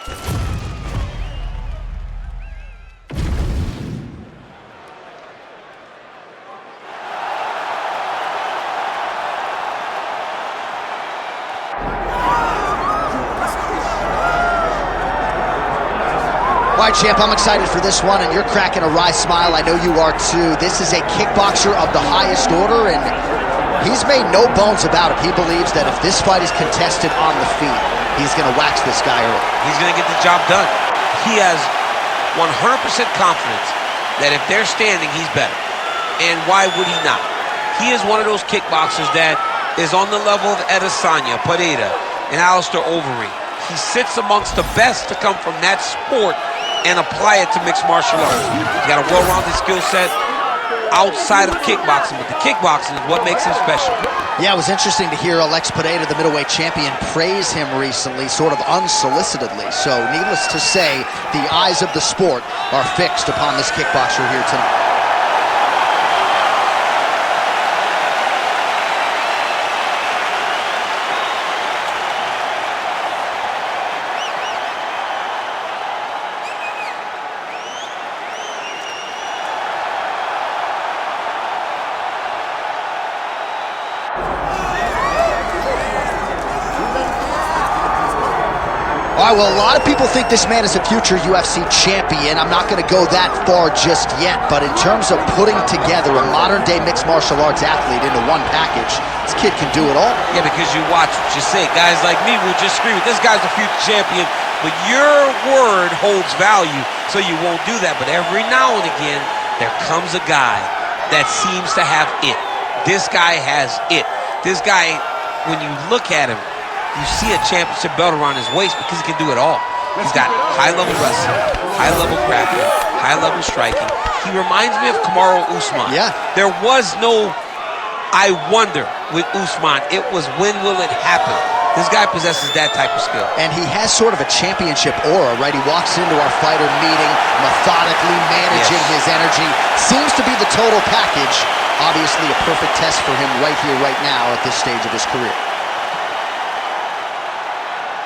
All right, champ, I'm excited for this one, and you're cracking a wry smile. I know you are too. This is a kickboxer of the highest order, and he's made no bones about it. He believes that if this fight is contested on the feet, he's going to wax this guy early. He's going to get the job done. He has 100% confidence that if they're standing, he's better. And why would he not? He is one of those kickboxers that is on the level of Adesanya, Pereira, and Alistair Overeem. He sits amongst the best to come from that sport and apply it to mixed martial arts. He's got a well-rounded skill set outside of kickboxing, but the kickboxing is what makes him special. Yeah, it was interesting to hear Alex Pereira, the middleweight champion, praise him recently, sort of unsolicitedly. So, needless to say, the eyes of the sport are fixed upon this kickboxer here tonight. All right, well, a lot of people think this man is a future UFC champion. I'm not going to go that far just yet, but in terms of putting together a modern-day mixed martial arts athlete into one package, this kid can do it all. Yeah, because you watch what you say. Guys like me will just scream, this guy's a future champion, but your word holds value, so you won't do that. But every now and again, there comes a guy that seems to have it. This guy has it. This guy, when you look at him, you see a championship belt around his waist because he can do it all. He's got high-level wrestling, high-level grappling, high-level striking. He reminds me of Kamaru Usman. Yeah. There was no I wonder with Usman. It was when will it happen? This guy possesses that type of skill. And he has sort of a championship aura, right? He walks into our fighter meeting, methodically managing his energy. Seems to be the total package. Obviously a perfect test for him right here, right now at this stage of his career.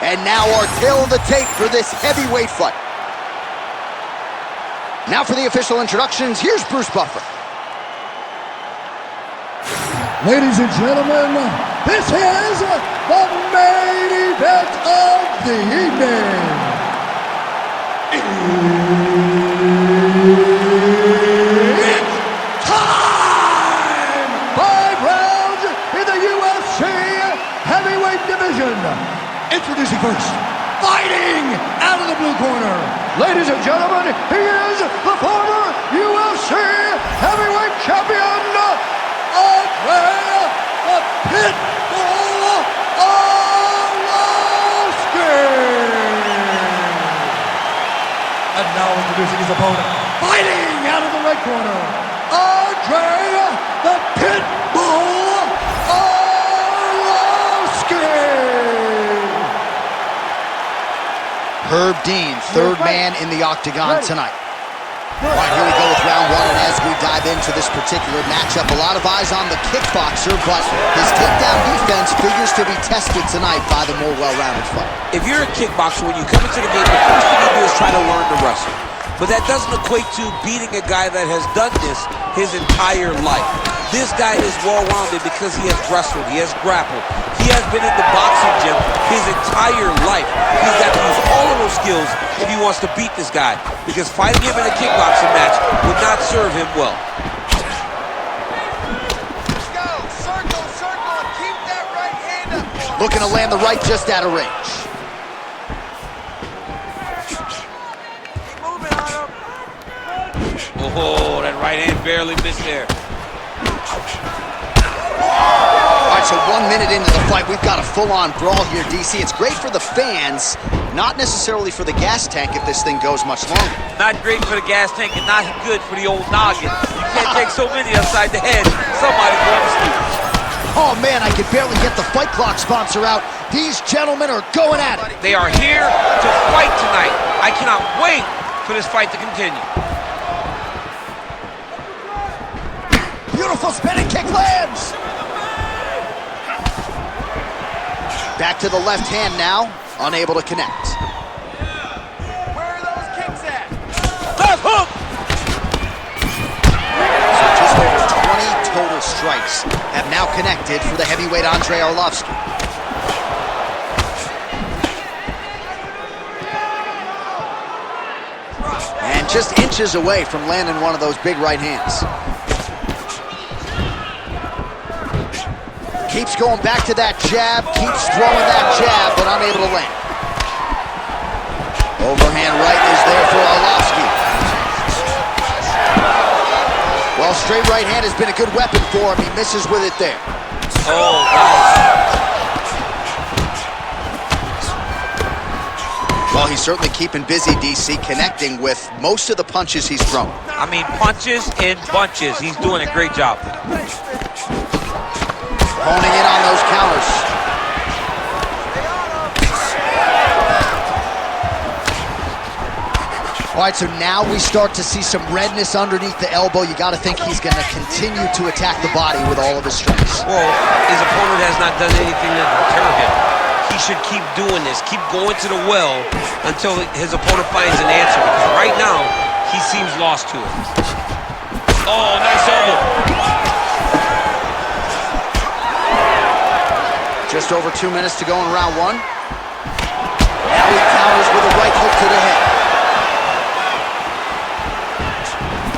And now our tail of the tape for this heavyweight fight. Now for the official introductions, here's Bruce Buffer. Ladies and gentlemen, this is the main event of the evening. It's time! 5 rounds in the UFC heavyweight division. Introducing first, fighting out of the blue corner. Ladies and gentlemen, he is the former UFC heavyweight champion, Andrei the Pitbull Arlovski. And now introducing his opponent, fighting out of the red corner, Andrei the Pitbull Arlovski. Herb Dean, third man in the octagon tonight. All right, here we go with round one, and as we dive into this particular matchup, a lot of eyes on the kickboxer, but his takedown defense figures to be tested tonight by the more well-rounded fighter. If you're a kickboxer, when you come into the game, the first thing you do is try to learn to wrestle. But that doesn't equate to beating a guy that has done this his entire life. This guy is well-rounded because he has wrestled, he has grappled, he has been in the boxing gym his entire life. He's got to use all of those skills if he wants to beat this guy, because fighting him in a kickboxing match would not serve him well. Let's go, circle, circle, and keep that right hand up. Looking to land the right just out of range. Keep moving on him. Oh, that right hand barely missed there. All right, so 1 minute into the fight, we've got a full-on brawl here, DC. It's great for the fans, not necessarily for the gas tank if this thing goes much longer. Not great for the gas tank and not good for the old noggin. You can't take so many upside the head. Somebody's going to sleep. Oh, man, I can barely get the Fight Clock sponsor out. These gentlemen are going at it. They are here to fight tonight. I cannot wait for this fight to continue. Beautiful spinning kick lands. Back to the left hand now, unable to connect. strikes have now connected for the heavyweight Andrei Arlovski. And just inches away from landing one of those big right hands. Keeps going back to that jab, keeps throwing that jab, but unable to land. Overhand right is there for Arlovski. Well, straight right hand has been a good weapon for him. He misses with it there. Oh, nice. Well, he's certainly keeping busy, DC, connecting with most of the punches he's thrown. I mean, punches in bunches. He's doing a great job. Honing in on those counters. All right, so now we start to see some redness underneath the elbow. You got to think he's going to continue to attack the body with all of his strengths. Well, his opponent has not done anything to deter him. He should keep doing this, keep going to the well until his opponent finds an answer, because right now, he seems lost to it. Oh, nice elbow. Just over 2 minutes to go in round one. Now he counters with a right hook to the head.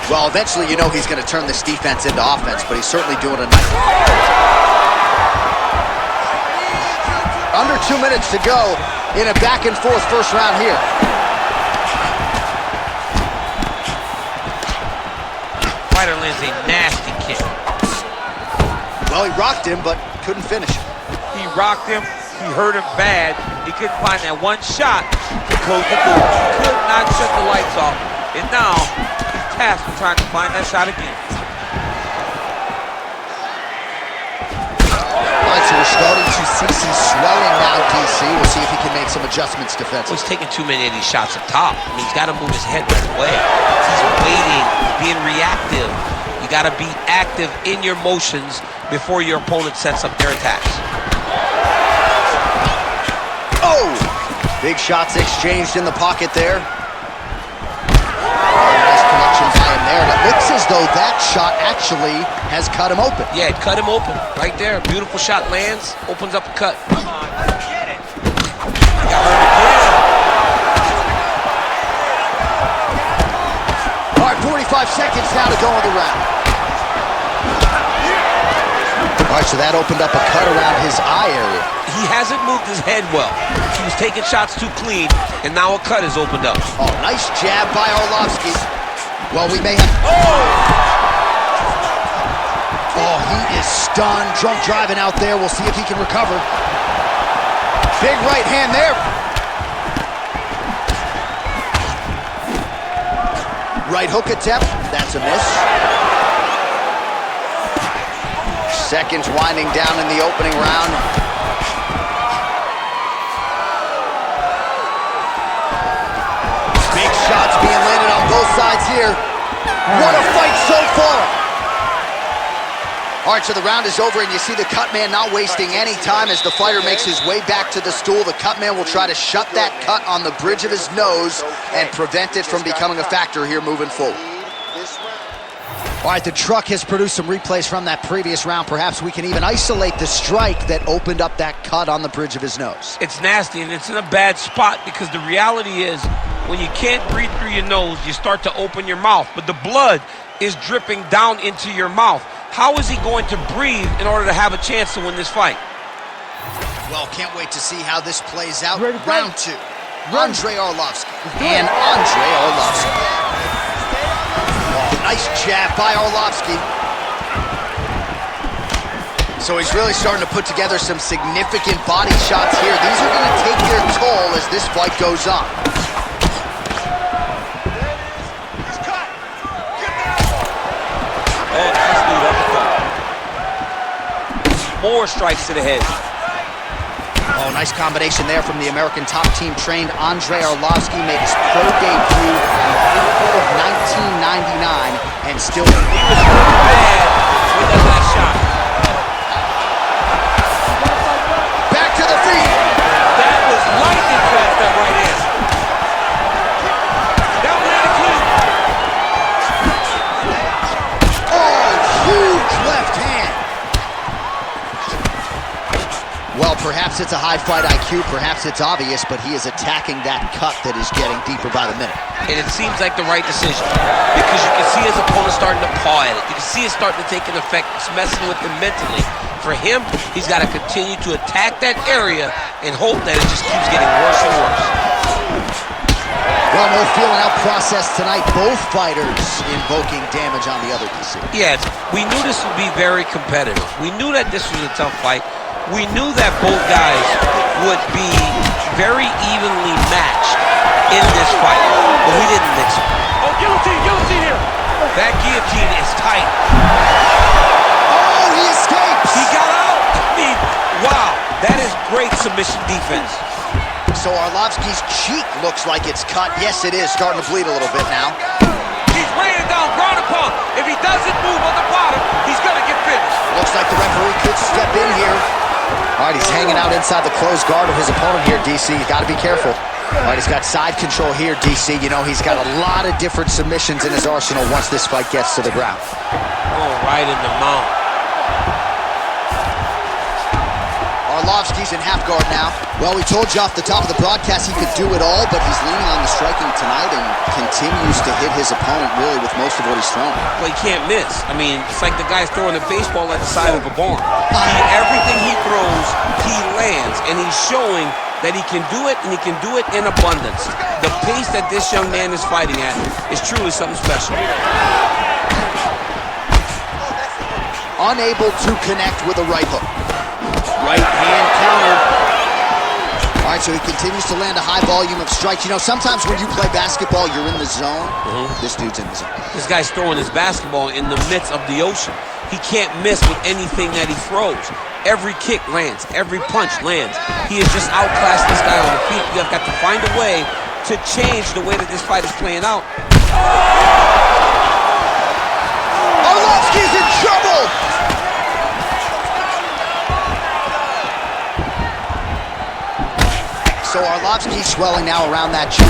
Well, eventually you know he's going to turn this defense into offense, but he's certainly doing a nice... Under 2 minutes to go in a back-and-forth first round here. Fighter lands a nasty kick. Well, he rocked him, but couldn't finish him. He rocked him, he hurt him bad. He couldn't find that one shot to close the door. He could not shut the lights off. And now, he's tasked with trying to find that shot again. All right, so we're starting to see some swelling now, DC. We'll see if he can make some adjustments defensively. Well, he's taking too many of these shots up top. I mean, he's got to move his head right away. He's waiting, being reactive. You got to be active in your motions before your opponent sets up their attacks. Oh! Big shots exchanged in the pocket there. Nice connection by him there. It looks as though that shot actually has cut him open. Yeah, it cut him open right there. Beautiful shot lands, opens up a cut. Come on, get it. He got hurt again. All right, 45 seconds now to go in the round. All right, so that opened up a cut around his eye area. He hasn't moved his head well. He was taking shots too clean, and now a cut has opened up. Oh, nice jab by Arlovski. Well, we may have... Oh, he is stunned. Drunk driving out there. We'll see if he can recover. Big right hand there. Right hook attempt. That's a miss. Seconds winding down in the opening round. Big shots being landed on both sides here. What a fight so far. All right, so the round is over, and you see the cut man not wasting any time as the fighter makes his way back to the stool. The cut man will try to shut that cut on the bridge of his nose and prevent it from becoming a factor here moving forward. All right, the truck has produced some replays from that previous round. Perhaps we can even isolate the strike that opened up that cut on the bridge of his nose. It's nasty, and it's in a bad spot, because the reality is when you can't breathe through your nose, you start to open your mouth, but the blood is dripping down into your mouth. How is he going to breathe in order to have a chance to win this fight? Well, can't wait to see how this plays out. Round two, Andrei Arlovski and Andrei Arlovski. Nice jab by Arlovski. So he's really starting to put together some significant body shots here. These are going to take their toll as this fight goes on. Oh, nice lead uppercut. More strikes to the head. Oh, nice combination there from the American top team trained Andrei Arlovski. Made his pro debut in April of 1999 and still... He was really bad with that last shot. Back to the feet. That was lightning fast, that right hand. That one had a clean. Oh, huge left hand. Perhaps it's a high fight IQ, perhaps it's obvious, but he is attacking that cut that is getting deeper by the minute. And it seems like the right decision because you can see his opponent starting to paw at it. You can see it starting to take an effect. It's messing with him mentally. For him, he's got to continue to attack that area and hope that it just keeps getting worse and worse. Well, no feeling out process tonight. Both fighters invoking damage on the other DC. Yes, we knew this would be very competitive. We knew that this was a tough fight. We knew that both guys would be very evenly matched in this fight, but we didn't expect. Oh, guillotine here. That guillotine is tight. Oh, he escapes! He got out. I mean, wow, that is great submission defense. So Arlovski's cheek looks like it's cut. Yes, it is. Starting to bleed a little bit now. He's laying down ground and pound. If he doesn't move on the bottom, he's going to get finished. Looks like the referee could step in here. All right, he's hanging out inside the closed guard of his opponent here, DC. You got to be careful. All right, he's got side control here, DC. You know, he's got a lot of different submissions in his arsenal once this fight gets to the ground. Oh, right in the mount. Arlovski's in half guard now. Well, we told you off the top of the broadcast he could do it all, but he's leaning on the striking tonight and continues to hit his opponent really with most of what he's throwing. Well, he can't miss. I mean, it's like the guy's throwing a baseball at the side of a barn. Everything he throws, he lands, and he's showing that he can do it, and he can do it in abundance. The pace that this young man is fighting at is truly something special. Unable to connect with a right hook. Right hand counter. All right, so he continues to land a high volume of strikes. You know, sometimes when you play basketball, you're in the zone. This dude's in the zone. This guy's throwing his basketball in the midst of the ocean. He can't miss with anything that he throws. Every kick lands. Every punch lands. He has just outclassed this guy on the feet. You've got to find a way to change the way that this fight is playing out. Arlovski's in trouble! So Arlovski's swelling now around that chin.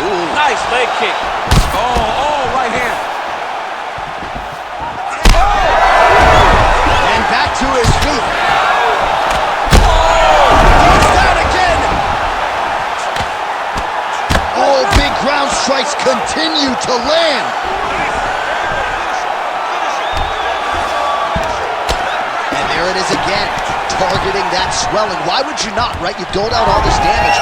Ooh. Nice leg kick. Oh, right hand. And back to his feet. He's down again. Oh, big ground strikes continue to land. And there it is again, targeting that swelling. Why would you not, right? You doled out all this damage.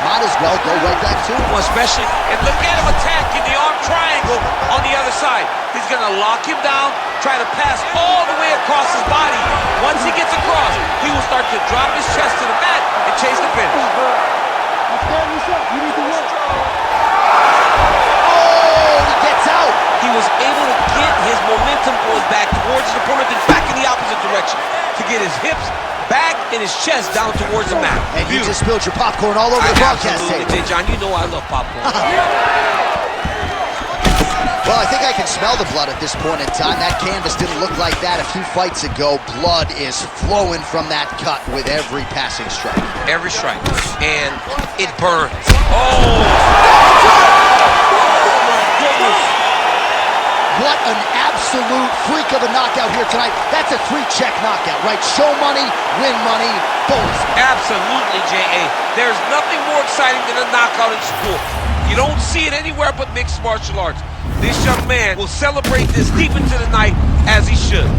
Might as well go right back to it. Well, especially, and look at him attacking the arm triangle on the other side. He's going to lock him down, try to pass all the way across his body. Once he gets across, he will start to drop his chest to the mat and chase the finish. Oh, he gets out. He was able to get his momentum going back towards his opponent and back in the opposite direction to get his hips back and his chest down towards the mat. And you just spilled your popcorn all over the broadcast table. table. John, you know I love popcorn. Well, I think I can smell the blood at this point in time. That canvas didn't look like that a few fights ago. Blood is flowing from that cut with every passing strike. Every strike. And it burns. Oh! What an absolute freak of a knockout here tonight. That's a 3-check knockout, right? Show money, win money, bonus. Absolutely, J.A. There's nothing more exciting than a knockout in sport. You don't see it anywhere but mixed martial arts. This young man will celebrate this deep into the night as he should.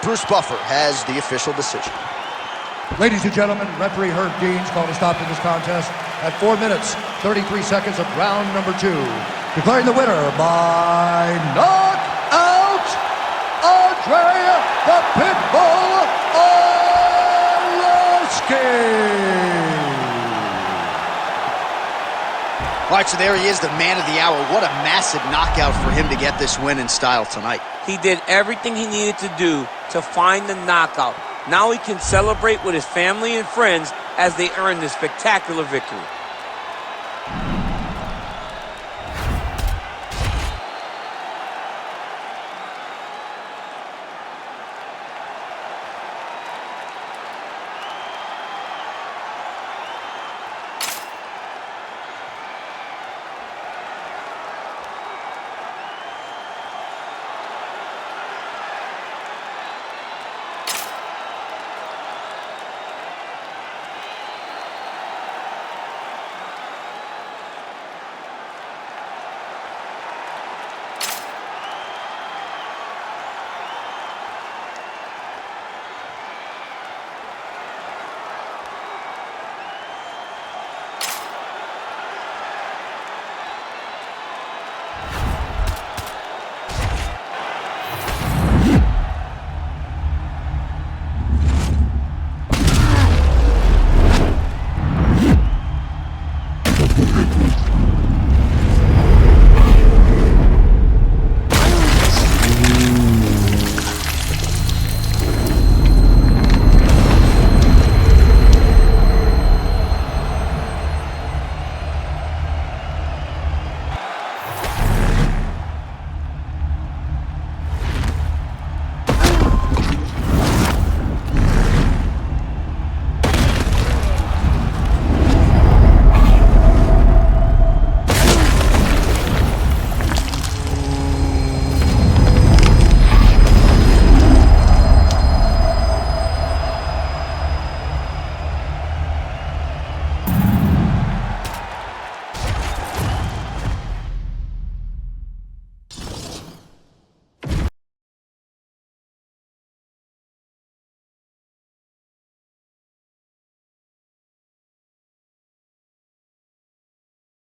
Bruce Buffer has the official decision. Ladies and gentlemen, referee Herb Dean's called a stop to this contest at 4 minutes, 33 seconds of round number 2. Declaring the winner by knockout, Andrei the Pitbull Arlovski. All right, so there he is, the man of the hour. What a massive knockout for him to get this win in style tonight. He did everything he needed to do to find the knockout. Now he can celebrate with his family and friends as they earn this spectacular victory.